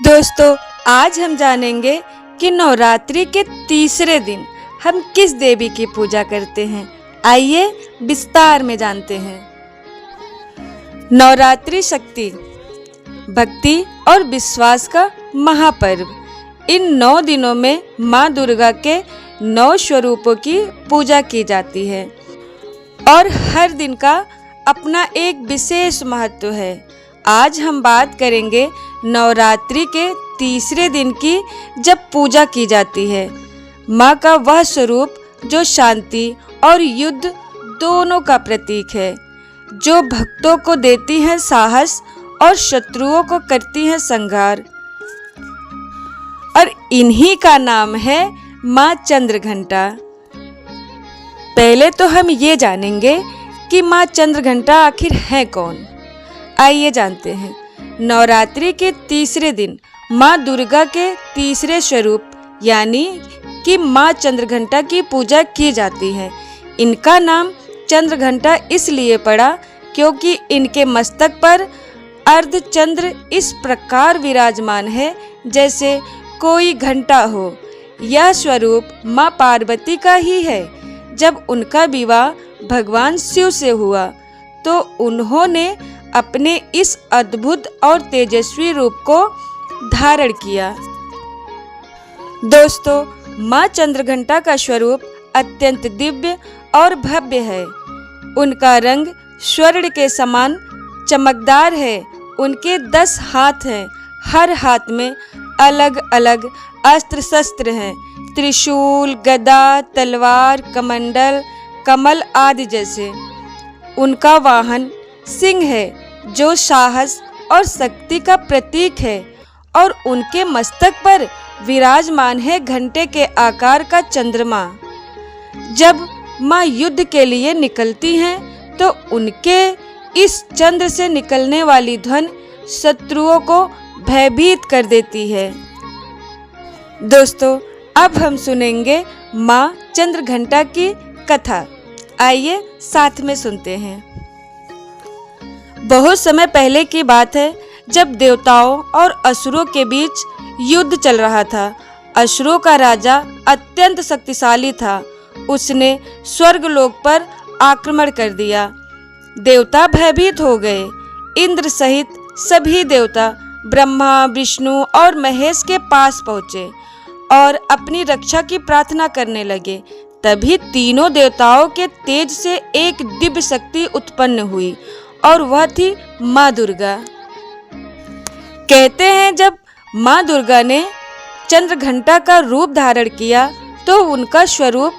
दोस्तों, आज हम जानेंगे कि नवरात्रि के तीसरे दिन हम किस देवी की पूजा करते हैं। आइए विस्तार में जानते हैं। नवरात्रि शक्ति, भक्ति और विश्वास का महापर्व। इन 9 दिनों में माँ दुर्गा के 9 स्वरूपों की पूजा की जाती है और हर दिन का अपना एक विशेष महत्व है। आज हम बात करेंगे नवरात्रि के तीसरे दिन की, जब पूजा की जाती है। माँ का वह स्वरूप जो शांति और युद्ध दोनों का प्रतीक है, जो भक्तों को देती है साहस और शत्रुओं को करती है संहार। और इन्हीं का नाम है माँ चंद्रघंटा। पहले तो हम ये जानेंगे कि माँ चंद्रघंटा आखिर है कौन। आइए जानते हैं। नवरात्रि के तीसरे दिन माँ दुर्गा के तीसरे स्वरूप यानी कि माँ चंद्रघंटा की पूजा की जाती है। इनका नाम चंद्रघंटा इसलिए पड़ा क्योंकि इनके मस्तक पर अर्धचंद्र इस प्रकार विराजमान है जैसे कोई घंटा हो। यह स्वरूप माँ पार्वती का ही है। जब उनका विवाह भगवान शिव से हुआ तो उन्होंने अपने इस अद्भुत और तेजस्वी रूप को धारण किया। दोस्तों, माँ चंद्रघंटा का स्वरूप अत्यंत दिव्य और भव्य है। उनका रंग स्वर्ण के समान चमकदार है। उनके 10 हाथ हैं। हर हाथ में अलग अलग अस्त्र शस्त्र हैं, त्रिशूल, गदा, तलवार, कमंडल, कमल आदि जैसे। उनका वाहन सिंह है जो साहस और शक्ति का प्रतीक है और उनके मस्तक पर विराजमान है घंटे के आकार का चंद्रमा। जब माँ युद्ध के लिए निकलती हैं तो उनके इस चंद्र से निकलने वाली ध्वनि शत्रुओं को भयभीत कर देती है। दोस्तों, अब हम सुनेंगे माँ चंद्रघंटा की कथा। आइए साथ में सुनते हैं। बहुत समय पहले की बात है, जब देवताओं और असुरों के बीच युद्ध चल रहा था। असुरों का राजा अत्यंत शक्तिशाली था। उसने स्वर्गलोक पर आक्रमण कर दिया। देवता भयभीत हो गए। इंद्र सहित सभी देवता ब्रह्मा, विष्णु और महेश के पास पहुँचे और अपनी रक्षा की प्रार्थना करने लगे। तभी तीनों देवताओं के तेज से एक दिव्य शक्ति उत्पन्न हुई और वह थी माँ दुर्गा। कहते हैं जब माँ दुर्गा ने चंद्रघंटा का रूप धारण किया तो उनका स्वरूप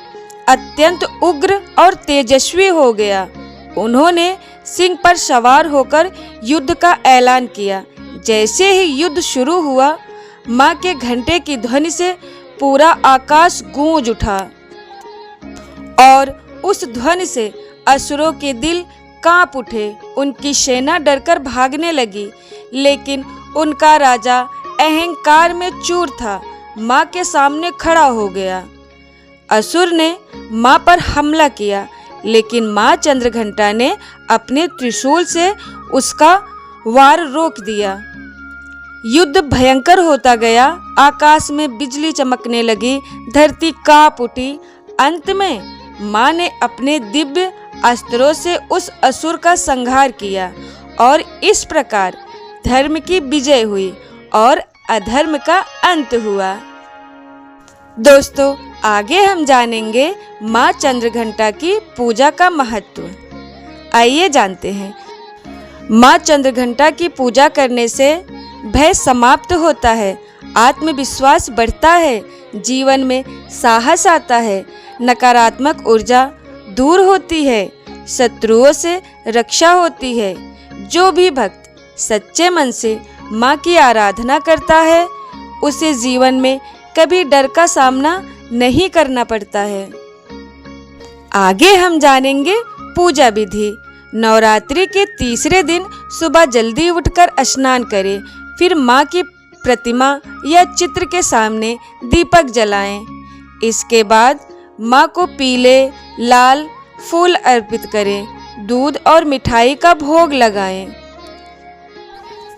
अत्यंत उग्र और तेजस्वी हो गया। उन्होंने सिंह पर सवार होकर युद्ध का ऐलान किया। जैसे ही युद्ध शुरू हुआ, माँ के घंटे की ध्वनि से पूरा आकाश गूंज उठा और उस ध्वनि से असुरों के दिल कांप उठे। उनकी सेना डरकर भागने लगी, लेकिन उनका राजा अहंकार में चूर था। माँ के सामने खड़ा हो गया। असुर ने माँ पर हमला किया, लेकिन माँ चंद्रघंटा ने अपने त्रिशूल से उसका वार रोक दिया। युद्ध भयंकर होता गया। आकाश में बिजली चमकने लगी, धरती कांप उठी। अंत में माँ ने अपने दिव्य अस्त्रों से उस असुर का संहार किया और इस प्रकार धर्म की विजय हुई और अधर्म का अंत हुआ। दोस्तों, आगे हम जानेंगे माँ चंद्रघंटा की पूजा का महत्व। आइए जानते हैं। माँ चंद्रघंटा की पूजा करने से भय समाप्त होता है, आत्मविश्वास बढ़ता है, जीवन में साहस आता है, नकारात्मक ऊर्जा दूर होती है, शत्रुओं से रक्षा होती है। जो भी भक्त सच्चे मन से माँ की आराधना करता है, उसे जीवन में कभी डर का सामना नहीं करना पड़ता है। आगे हम जानेंगे पूजा विधि। नवरात्रि के तीसरे दिन सुबह जल्दी उठकर स्नान करें, फिर माँ की प्रतिमा या चित्र के सामने दीपक जलाएं। इसके बाद माँ को पीले लाल फूल अर्पित करें, दूध और मिठाई का भोग लगाएं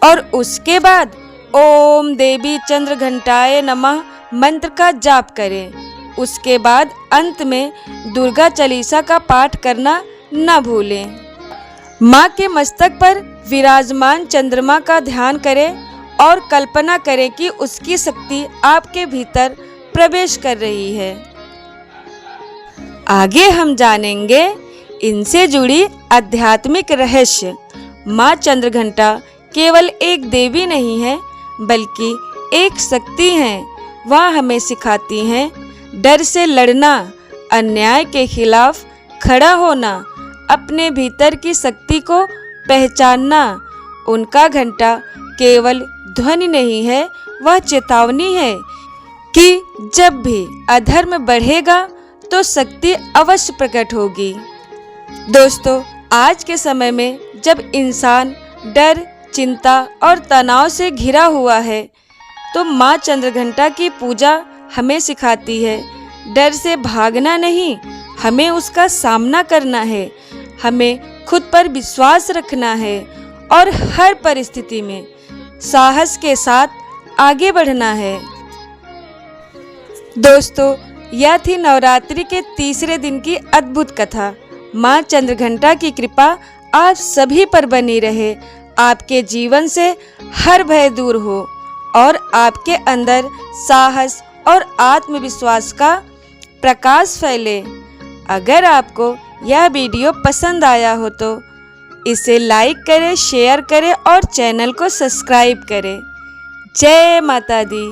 और उसके बाद ओम देवी चंद्र घंटाए नमः मंत्र का जाप करें। उसके बाद अंत में दुर्गा चालीसा का पाठ करना न भूलें। माँ के मस्तक पर विराजमान चंद्रमा का ध्यान करें और कल्पना करें कि उसकी शक्ति आपके भीतर प्रवेश कर रही है। आगे हम जानेंगे इनसे जुड़ी आध्यात्मिक रहस्य। माँ चंद्रघंटा केवल एक देवी नहीं है बल्कि एक शक्ति है। वह हमें सिखाती हैं डर से लड़ना, अन्याय के खिलाफ खड़ा होना, अपने भीतर की शक्ति को पहचानना। उनका घंटा केवल ध्वनि नहीं है, वह चेतावनी है कि जब भी अधर्म बढ़ेगा तो शक्ति अवश्य प्रकट होगी। दोस्तों, आज के समय में जब इंसान डर, चिंता और तनाव से घिरा हुआ है तो माँ चंद्रघंटा की पूजा हमें सिखाती है डर से भागना नहीं, हमें उसका सामना करना है। हमें खुद पर विश्वास रखना है और हर परिस्थिति में साहस के साथ आगे बढ़ना है। दोस्तों, यह थी नवरात्रि के तीसरे दिन की अद्भुत कथा। माँ चंद्रघंटा की कृपा आप सभी पर बनी रहे, आपके जीवन से हर भय दूर हो और आपके अंदर साहस और आत्मविश्वास का प्रकाश फैले। अगर आपको यह वीडियो पसंद आया हो तो इसे लाइक करें, शेयर करें और चैनल को सब्सक्राइब करें। जय माता दी।